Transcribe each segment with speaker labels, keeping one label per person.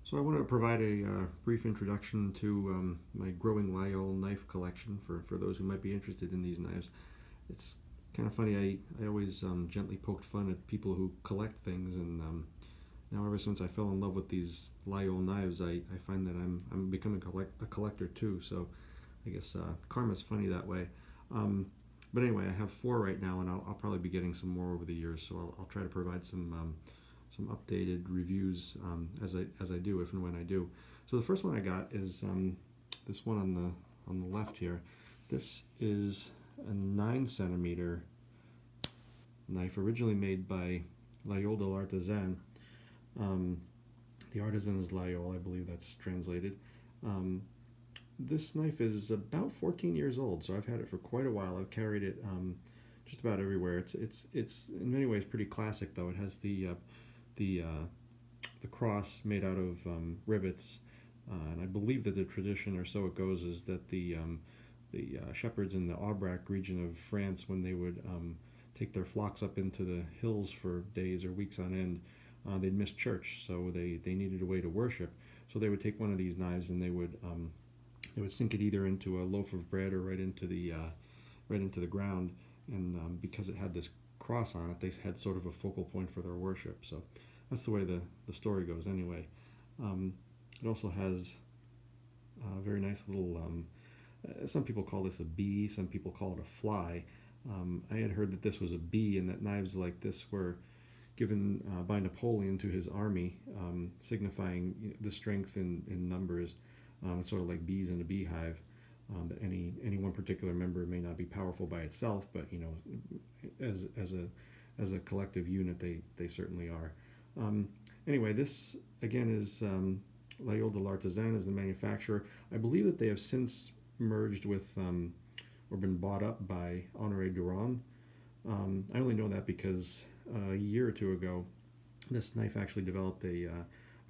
Speaker 1: So I wanted to provide a brief introduction to my growing Laguiole knife collection for those who might be interested in these knives. It's kind of funny, I always gently poked fun at people who collect things, and now ever since I fell in love with these Laguiole knives, I find that I'm becoming a collector too, so I guess karma's funny that way. Um, but anyway, I have four right now, and I'll probably be getting some more over the years, so I'll try to provide some updated reviews as I do, if and when I do. So the first one I got is this one on the left here. This is a 9 centimeter knife, originally made by Laguiole de l'Artisan. Um, the artisan is Laguiole, I believe that's translated. Um, this knife is about 14 years old, so I've had it for quite a while. I've carried it just about everywhere. It's in many ways pretty classic, though. It has the cross made out of rivets, and I believe that the tradition, or so it goes, is that the shepherds in the Aubrac region of France, when they would take their flocks up into the hills for days or weeks on end, they'd miss church, so they needed a way to worship. So they would take one of these knives and they would sink it either into a loaf of bread or right into the ground. And because it had this cross on it, they had sort of a focal point for their worship. So that's the way the story goes anyway. It also has a very nice little, some people call this a bee, some people call it a fly. I had heard that this was a bee, and that knives like this were given by Napoleon to his army, signifying the strength in numbers. It's sort of like bees in a beehive. That any one particular member may not be powerful by itself, but as a collective unit, they certainly are. Anyway, this again is Laguiole de l'Artisan is the manufacturer. I believe that they have since merged with or been bought up by Honoré Durand. I only know that because a year or two ago, this knife actually developed a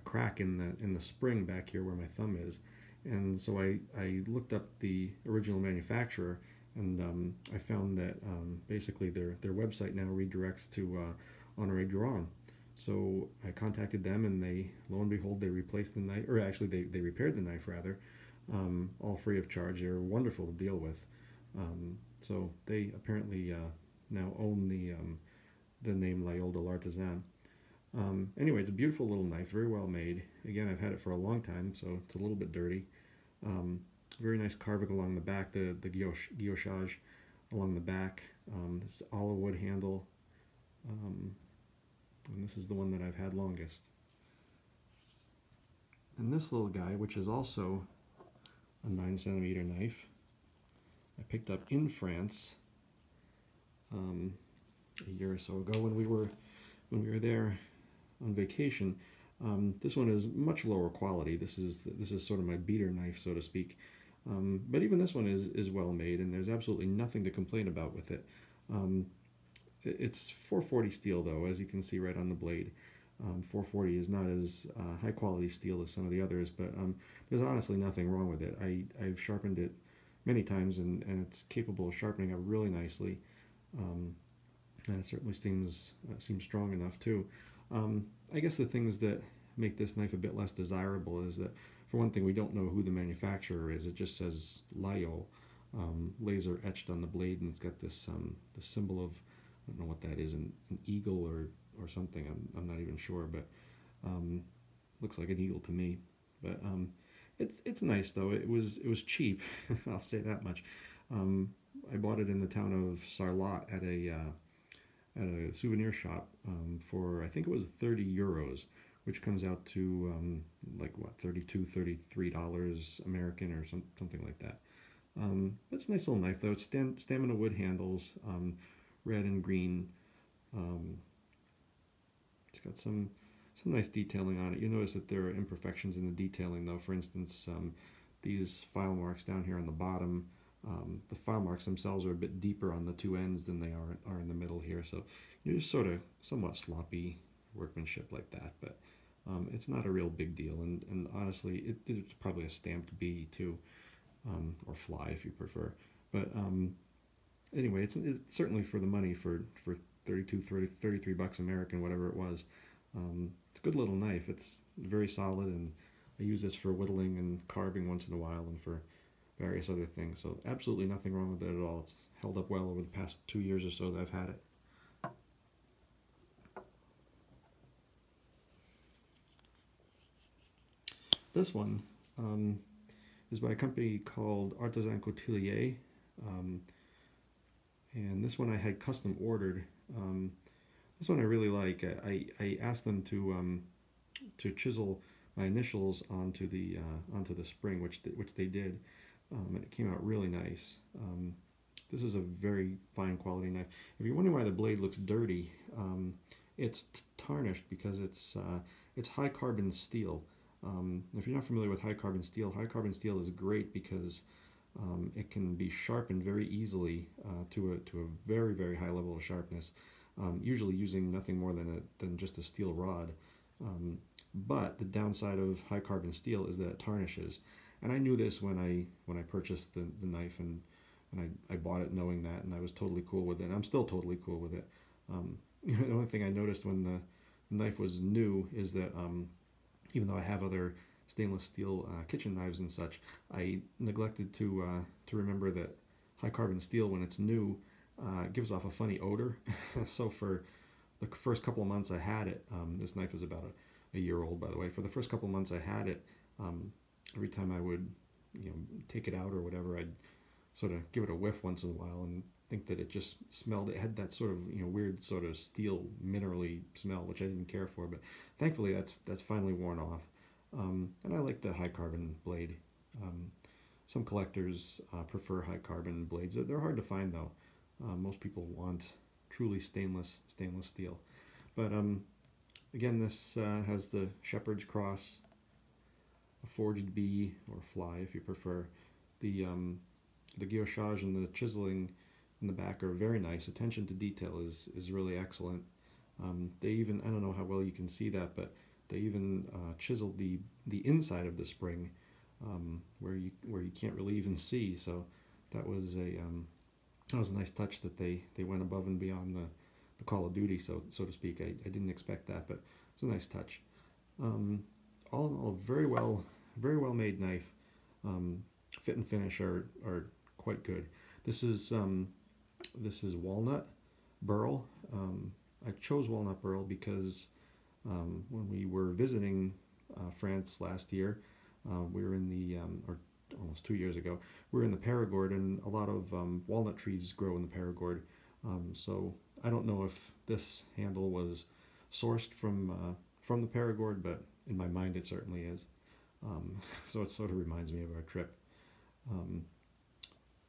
Speaker 1: crack in the spring back here where my thumb is, and so I looked up the original manufacturer, and I found that basically their website now redirects to Honoré Durand. So I contacted them, and lo and behold, they replaced the knife, or actually they repaired the knife rather, all free of charge. They're wonderful to deal with. So they apparently now own the name Laguiole de l'Artisan. Anyway, it's a beautiful little knife, very well made. Again, I've had it for a long time, so it's a little bit dirty. Very nice carving along the back, the guillochage along the back. This olive wood handle, and this is the one that I've had longest. And this little guy, which is also a 9 centimeter knife, I picked up in France a year or so ago when we were there on vacation. This one is much lower quality. This is sort of my beater knife, so to speak. But even this one is well made, and there's absolutely nothing to complain about with it. It's 440 steel, though, as you can see right on the blade. 440 is not as high quality steel as some of the others, but there's honestly nothing wrong with it. I've sharpened it many times, and it's capable of sharpening up really nicely. And it certainly seems strong enough too. I guess the things that make this knife a bit less desirable is that, for one thing, we don't know who the manufacturer is. It just says Laguiole, laser etched on the blade, and it's got this symbol of, I don't know what that is, an eagle or something. I'm not even sure, but looks like an eagle to me. But it's nice though. It was cheap. I'll say that much. I bought it in the town of Sarlat at a souvenir shop for, I think it was 30 euros, which comes out to like what, $33 American or something like that. It's a nice little knife though. It's stamina wood handles, red and green. It's got some nice detailing on it. You notice that there are imperfections in the detailing though. For instance, these file marks down here on the bottom, the file marks themselves are a bit deeper on the two ends than they are in the middle here. So you're just sort of somewhat sloppy workmanship like that, but it's not a real big deal. And honestly, it's probably a stamped bee too, or fly if you prefer. But anyway, it's certainly for the money, for 33 bucks American, whatever it was. It's a good little knife. It's very solid, and I use this for whittling and carving once in a while and for various other things. So absolutely nothing wrong with it at all. It's held up well over the past 2 years or so that I've had it. This one is by a company called Artisan Coutelier, um, and this one I had custom ordered. This one I really like. I asked them to chisel my initials onto the spring, which they did, and it came out really nice. This is a very fine quality knife. If you're wondering why the blade looks dirty, it's tarnished because it's high carbon steel. If you're not familiar with high carbon steel is great because it can be sharpened very easily to a very, very high level of sharpness, usually using nothing more than just a steel rod. But the downside of high carbon steel is that it tarnishes, and I knew this when I purchased the knife, and I bought it knowing that, and I was totally cool with it. And I'm still totally cool with it. The only thing I noticed when the knife was new is that even though I have other stainless steel kitchen knives and such, I neglected to remember that high carbon steel, when it's new, gives off a funny odor. So for the first couple of months I had it, this knife is about a year old, by the way. For the first couple of months I had it, every time I would take it out or whatever, I'd sort of give it a whiff once in a while and think that it just smelled. It had that sort of weird sort of steel minerally smell, which I didn't care for. But thankfully that's finally worn off. And I like the high carbon blade. Some collectors prefer high carbon blades. They're hard to find though. Most people want truly stainless steel. But again, this has the shepherd's cross, a forged bee or fly if you prefer. The guillochage and the chiseling in the back are very nice. Attention to detail is really excellent. They even, I don't know how well you can see that, but they even chiseled the inside of the spring where you can't really even see. So that was a nice touch that they went above and beyond the call of duty, so to speak. I didn't expect that, but it's a nice touch. All in all, very well made knife. Fit and finish are quite good. This is walnut burl. I chose walnut burl because when we were visiting France last year, we were in the or almost 2 years ago, we were in the Périgord, and a lot of walnut trees grow in the Périgord. So I don't know if this handle was sourced from the Périgord, but in my mind it certainly is. So it sort of reminds me of our trip.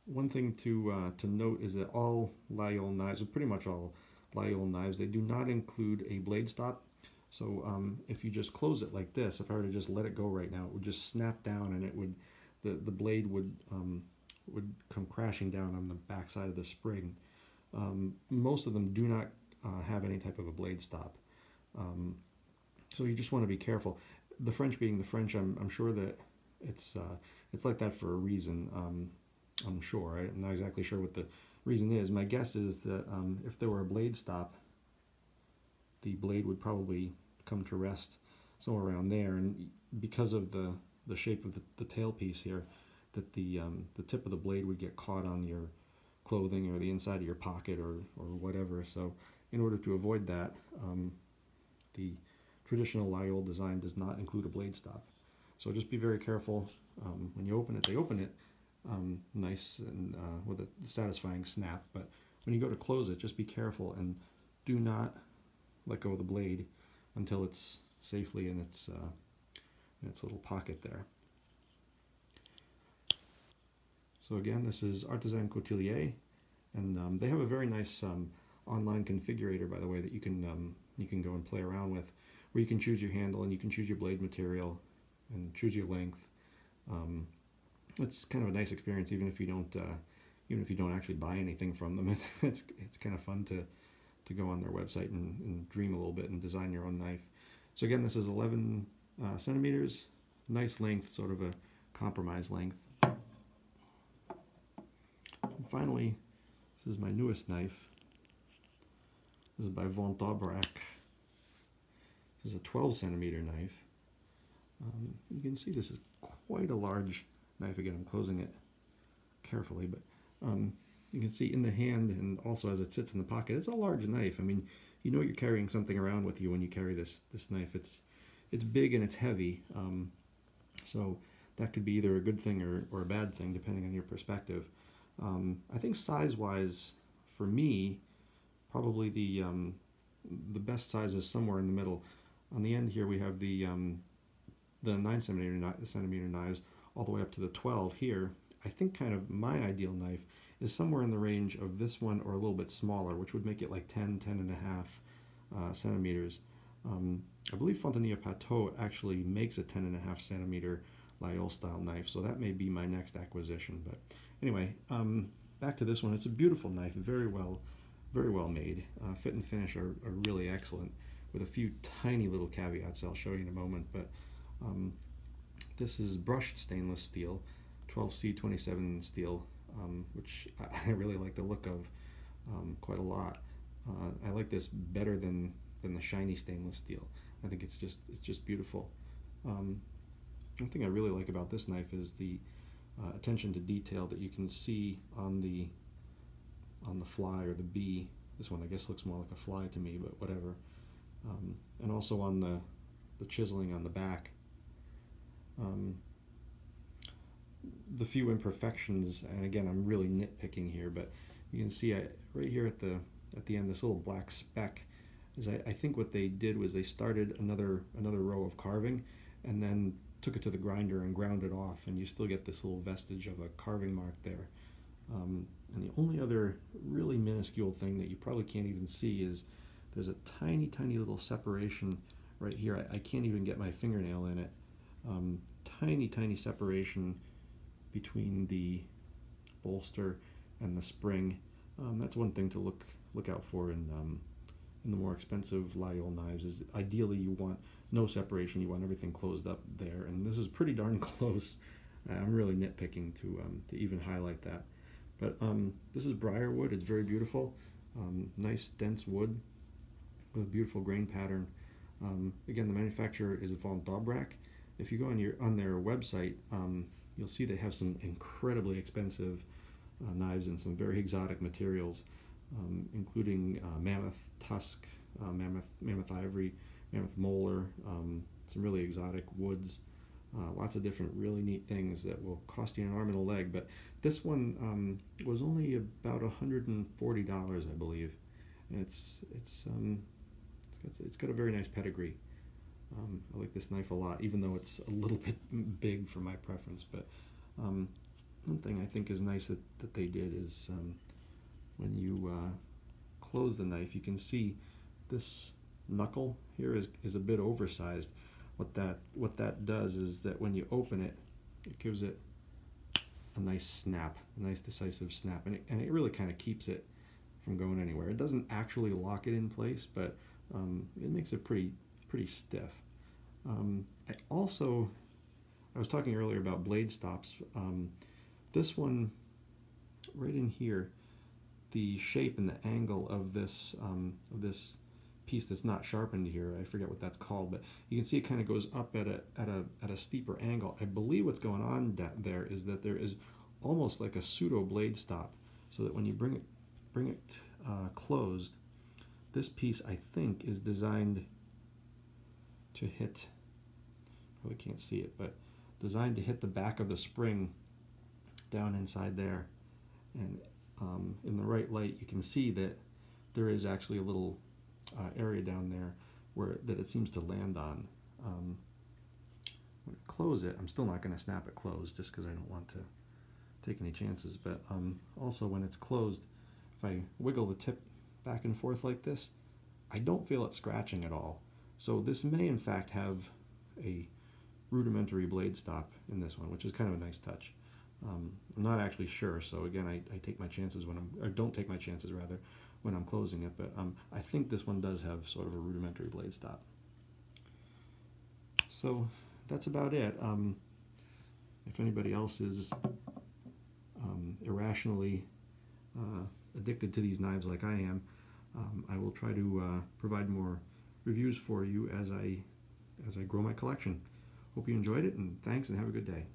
Speaker 1: One thing to note is that all Laguiole knives, or pretty much all Laguiole knives, they do not include a blade stop. So if you just close it like this, if I were to just let it go right now, it would just snap down, and it would the blade would come crashing down on the back side of the spring. Most of them do not have any type of a blade stop. So you just want to be careful. The French being the French, I'm sure that it's like that for a reason. I'm sure. I'm not exactly sure what the reason is. My guess is that if there were a blade stop, the blade would probably come to rest somewhere around there, and because of the shape of the tailpiece here, that the tip of the blade would get caught on your clothing or the inside of your pocket or whatever. So in order to avoid that, the traditional Laguiole design does not include a blade stop. So just be very careful. When you open it, they open it nice and with a satisfying snap, but when you go to close it, just be careful and do not let go of the blade until it's safely in its little pocket there. So again, this is Artisan Coutelier, and they have a very nice online configurator, by the way, that you can go and play around with, where you can choose your handle and you can choose your blade material and choose your length. It's kind of a nice experience, even if you don't actually buy anything from them. It's kind of fun to go on their website and dream a little bit and design your own knife. So again, this is 11 centimeters, nice length, sort of a compromise length. And finally, this is my newest knife. This is by walnut. This is a 12 centimeter knife. You can see this is quite a large knife. Again, I'm closing it carefully, but you can see in the hand and also as it sits in the pocket, it's a large knife. I mean, you know you're carrying something around with you when you carry this knife. It's big and it's heavy, so that could be either a good thing or a bad thing depending on your perspective. I think size-wise, for me, probably the best size is somewhere in the middle. On the end here we have the 9 centimeter knives all the way up to the 12 here. I think kind of my ideal knife is somewhere in the range of this one or a little bit smaller, which would make it like 10 and a half centimeters. I believe Fontenilla Pateau actually makes a 10 and a half centimeter Laguiole style knife, so that may be my next acquisition. But anyway, back to this one. It's a beautiful knife, very well made. Fit and finish are really excellent, with a few tiny little caveats I'll show you in a moment. But this is brushed stainless steel, 12C27 steel, which I really like the look of quite a lot. I like this better than the shiny stainless steel. I think it's just beautiful. One thing I really like about this knife is the attention to detail that you can see on the fly or the bee. This one I guess looks more like a fly to me, but whatever. And also on the chiseling on the back. The few imperfections, and again I'm really nitpicking here, but you can see right here at the end, this little black speck is I think what they did was they started another row of carving and then took it to the grinder and ground it off, and you still get this little vestige of a carving mark there. And the only other really minuscule thing that you probably can't even see is there's a tiny little separation right here. I can't even get my fingernail in it. Tiny separation between the bolster and the spring. That's one thing to look out for in the more expensive Laguiole knives. Is ideally you want no separation. You want everything closed up there, and this is pretty darn close. I'm really nitpicking to even highlight that. But this is briar wood. It's very beautiful. Nice dense wood with a beautiful grain pattern. Again, the manufacturer is von Dobrak. If you go on their website, you'll see they have some incredibly expensive knives and some very exotic materials, including mammoth tusk, mammoth ivory, mammoth molar, some really exotic woods, lots of different really neat things that will cost you an arm and a leg. But this one was only about $140, I believe, and it's got a very nice pedigree. I like this knife a lot, even though it's a little bit big for my preference. But one thing I think is nice that they did is when you close the knife, you can see this knuckle here is a bit oversized. What that does is that when you open it, it gives it a nice snap, a nice decisive snap, and it really kind of keeps it from going anywhere. It doesn't actually lock it in place, but it makes it pretty stiff. I was talking earlier about blade stops. This one right in here, the shape and the angle of this piece that's not sharpened here, I forget what that's called, but you can see it kind of goes up at a steeper angle. I believe what's going on there is that there is almost like a pseudo blade stop, so that when you bring it closed, this piece I think is designed to hit, probably can't see it, but designed to hit the back of the spring down inside there. And in the right light you can see that there is actually a little area down there that it seems to land on. When I close it, I'm still not going to snap it closed just because I don't want to take any chances, but also when it's closed, if I wiggle the tip back and forth like this, I don't feel it scratching at all. So this may in fact have a rudimentary blade stop in this one, which is kind of a nice touch. I'm not actually sure, so again I take my chances I don't take my chances rather when I'm closing it, but I think this one does have sort of a rudimentary blade stop. So that's about it. If anybody else is irrationally addicted to these knives like I am, I will try to provide more reviews for you as I grow my collection. Hope you enjoyed it, and thanks, and have a good day.